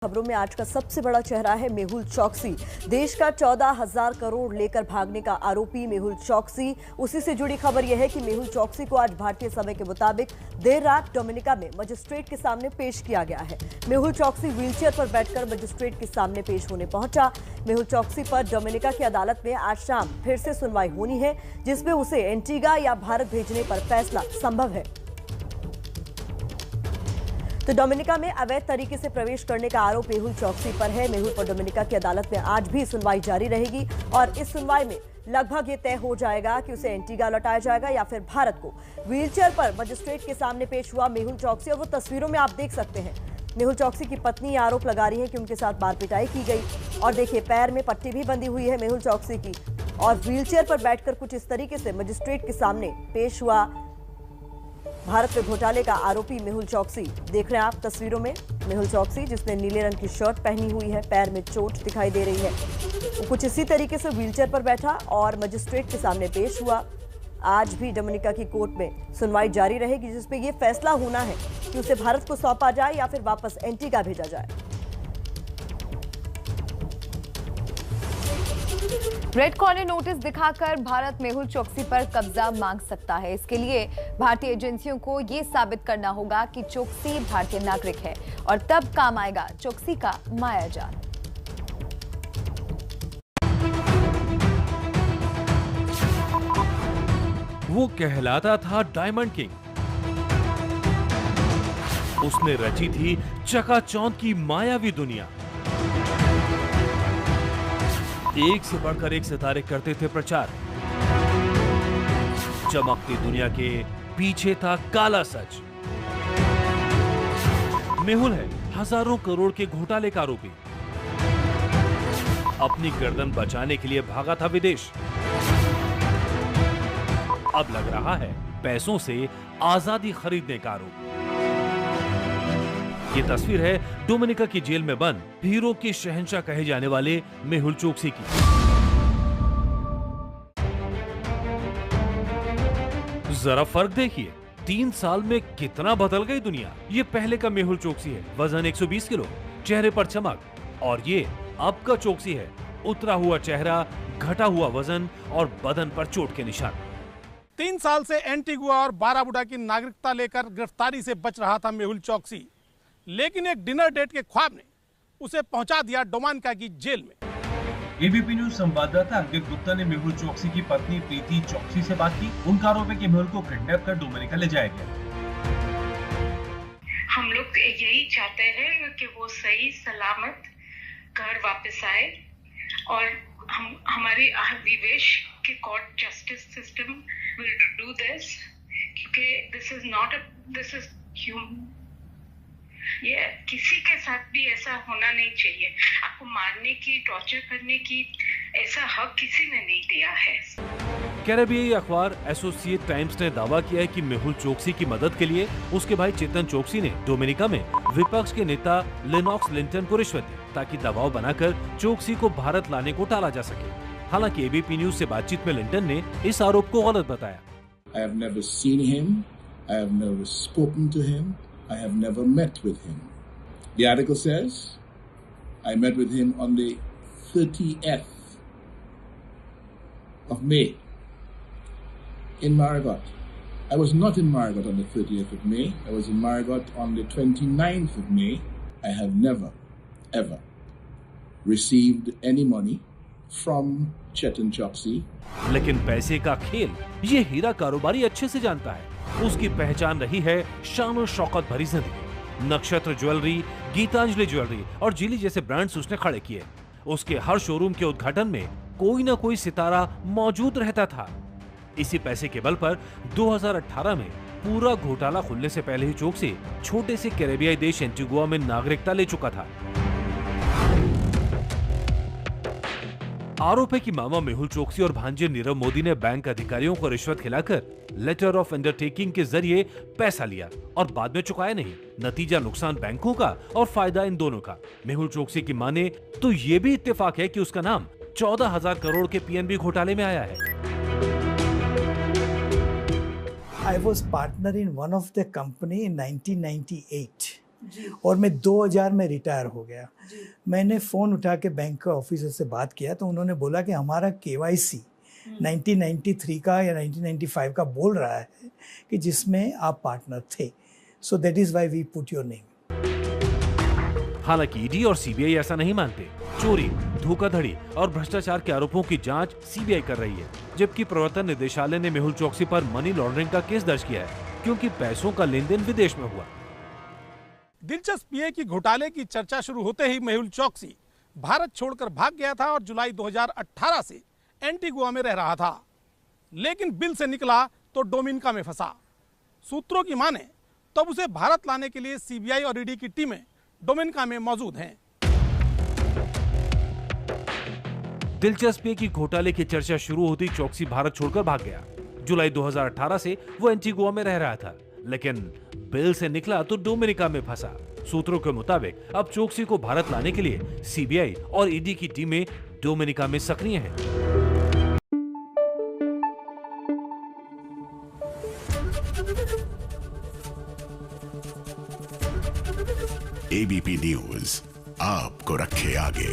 खबरों में आज का सबसे बड़ा चेहरा है मेहुल चोकसी। देश का 14,000 करोड़ लेकर भागने का आरोपी मेहुल चोकसी। उसी से जुड़ी खबर यह है कि मेहुल चोकसी को आज भारतीय समय के मुताबिक देर रात डोमिनिका में मजिस्ट्रेट के सामने पेश किया गया है। मेहुल चोकसी व्हीलचेयर पर बैठकर मजिस्ट्रेट के सामने पेश होने पहुंचा। मेहुल चोकसी पर डोमिनिका की अदालत में आज शाम फिर से सुनवाई होनी है, जिसमें उसे एंटीगा या भारत भेजने पर फैसला संभव है। तो डोमिनिका में अवैध तरीके से प्रवेश करने का आरोप मेहुल चोकसी पर है। मेहुल पर डोमिनिका की अदालत में आज भी सुनवाई जारी रहेगी और इस सुनवाई में लगभग ये तय हो जाएगा कि उसे एंटीगा लौटाया जाएगा या फिर भारत को। व्हीलचेयर पर मजिस्ट्रेट के सामने पेश हुआ मेहुल चोकसी और वो तस्वीरों में आप देख सकते हैं। मेहुल चोकसी की पत्नी आरोप लगा रही है कि उनके साथ मारपिटाई की गई और देखिए पैर में पट्टी भी बंधी हुई है मेहुल चोकसी की और व्हीलचेयर पर बैठकर कुछ इस तरीके से मजिस्ट्रेट के सामने पेश हुआ भारत में घोटाले का आरोपी मेहुल चोकसी। देख रहे हैं आप तस्वीरों में मेहुल चोकसी, जिसने नीले रंग की शर्ट पहनी हुई है, पैर में चोट दिखाई दे रही है। वो कुछ इसी तरीके से व्हीलचेयर पर बैठा और मजिस्ट्रेट के सामने पेश हुआ। आज भी डोमिनिका की कोर्ट में सुनवाई जारी रहेगी, जिसमें यह फैसला होना है कि उसे भारत को सौंपा जाए या फिर वापस एंटीगा भेजा जाए। रेड कॉर्नर नोटिस दिखाकर भारत मेहुल चोकसी पर कब्जा मांग सकता है। इसके लिए भारतीय एजेंसियों को ये साबित करना होगा कि चोकसी भारतीय नागरिक है और तब काम आएगा चोकसी का मायाजाल। वो कहलाता था डायमंड किंग। उसने रची थी चकाचौंध की मायावी दुनिया। एक से बढ़कर एक सितारे करते थे प्रचार। चमकती दुनिया के पीछे था काला सच। मेहुल है हजारों करोड़ के घोटाले का आरोपी। अपनी गर्दन बचाने के लिए भागा था विदेश। अब लग रहा है पैसों से आजादी खरीदने का आरोप। ये तस्वीर है डोमिनिका की जेल में बंद हीरो के शहंशाह कहे जाने वाले मेहुल चोकसी की। जरा फर्क देखिए, 3 साल में कितना बदल गई दुनिया। ये पहले का मेहुल चोकसी है, वजन 120 किलो, चेहरे पर चमक, और ये अब का चोकसी है, उतरा हुआ चेहरा, घटा हुआ वजन और बदन पर चोट के निशान। 3 साल से एंटीगुआ और बाराबुडा की नागरिकता लेकर गिरफ्तारी से बच रहा था मेहुल चोकसी, लेकिन एक डिनर डेट के ख्वाब ने उसे पहुंचा दिया डोमिनिका की जेल में। एबीपी न्यूज संवाददाता अंकित गुप्ता ने मेहुल चोकसी की पत्नी प्रीति चोकसी से बात की। उनका आरोप है कि मेहुल को किडनैप कर डोमिनिका ले जाया गया। हम लोग यही चाहते हैं कि वो सही सलामत घर वापस आए और हमारी विवेश की court justice system will do this, क्योंकि दिस इज ह्यूमन। ये किसी के साथ भी ऐसा होना नहीं चाहिए। आपको मारने की, टॉर्चर करने की ऐसा हक किसी ने नहीं दिया है। कैरेबियाई अखबार एसोसिएट टाइम्स ने दावा किया है कि मेहुल चोकसी की मदद के लिए उसके भाई चेतन चोकसी ने डोमिनिका में विपक्ष के नेता लेनॉक्स लिंटन को रिश्वत दी, ताकि दबाव बनाकर चोकसी को भारत लाने को टाला जा सके। हालांकि एबीपी न्यूज से बातचीत में लिंटन ने इस आरोप को गलत बताया। I have never seen him. I have never spoken to him. I have never met with him. The article says I met with him on the 30th of May in Marigot. I was not in Marigot on the 30th of May. I was in Marigot on the 29th of May. I have never, ever received any money from Chetan Chokshi. लेकिन पैसे का खेल ये हीरा कारोबारी अच्छे से जानता है। उसकी पहचान रही है शान और शौकत भरी जिंदगी। नक्षत्र ज्वेलरी, गीतांजलि ज्वेलरी और जिली जैसे ब्रांड्स उसने खड़े किए। उसके हर शोरूम के उद्घाटन में कोई ना कोई सितारा मौजूद रहता था। इसी पैसे के बल पर 2018 में पूरा घोटाला खुलने से पहले ही चोकसी छोटे से कैरेबियाई देश एंटीगुआ में नागरिकता ले चुका था। आरोप है कि मामा मेहुल चोकसी और भांजे नीरव मोदी ने बैंक अधिकारियों को रिश्वत खिलाकर लेटर ऑफ अंडरटेकिंग के जरिए पैसा लिया और बाद में चुकाया नहीं। नतीजा नुकसान बैंकों का और फायदा इन दोनों का। मेहुल चोकसी की माने तो ये भी इत्तेफाक है कि उसका नाम 14,000 करोड़ के पीएनबी घोटाले में आया है। I was partner in one of the company in 1998 और मैं 2000 में रिटायर हो गया। मैंने फ़ोन उठा के बैंक के ऑफिसर से बात किया तो उन्होंने बोला कि हमारा KYC 1993 का या 1995 का बोल रहा है कि जिसमें आप पार्टनर थे, so that is why we put your name. हालांकि ईडी और सीबीआई ऐसा नहीं मानते। चोरी, धोखाधड़ी और भ्रष्टाचार के आरोपों की जांच सीबीआई कर रही है, जबकि प्रवर्तन निदेशालय ने मेहुल चोकसी पर मनी लॉन्ड्रिंग का केस दर्ज किया है, क्योंकि पैसों का लेन देन विदेश में हुआ। दिलचस्प ये कि घोटाले की चर्चा शुरू होते ही मेहुल चोकसी भारत छोड़कर भाग गया था और जुलाई 2018 से एंटीगुआ में रह रहा था, लेकिन बिल से निकला तो डोमिनिका में फंसा। सूत्रों की माने तब उसे भारत लाने के लिए सीबीआई और ईडी की टीमें डोमिनिका में मौजूद हैं। दिलचस्प है कि घोटाले की चर्चा शुरू होती चोकसी भारत छोड़कर भाग गया। जुलाई 2018 से वो एंटीगुआ में रह रहा था, लेकिन बिल से निकला तो डोमिनिका में फंसा। सूत्रों के मुताबिक अब चोकसी को भारत लाने के लिए सीबीआई और ईडी की टीमें डोमिनिका में सक्रिय हैं। एबीपी न्यूज आपको रखे आगे।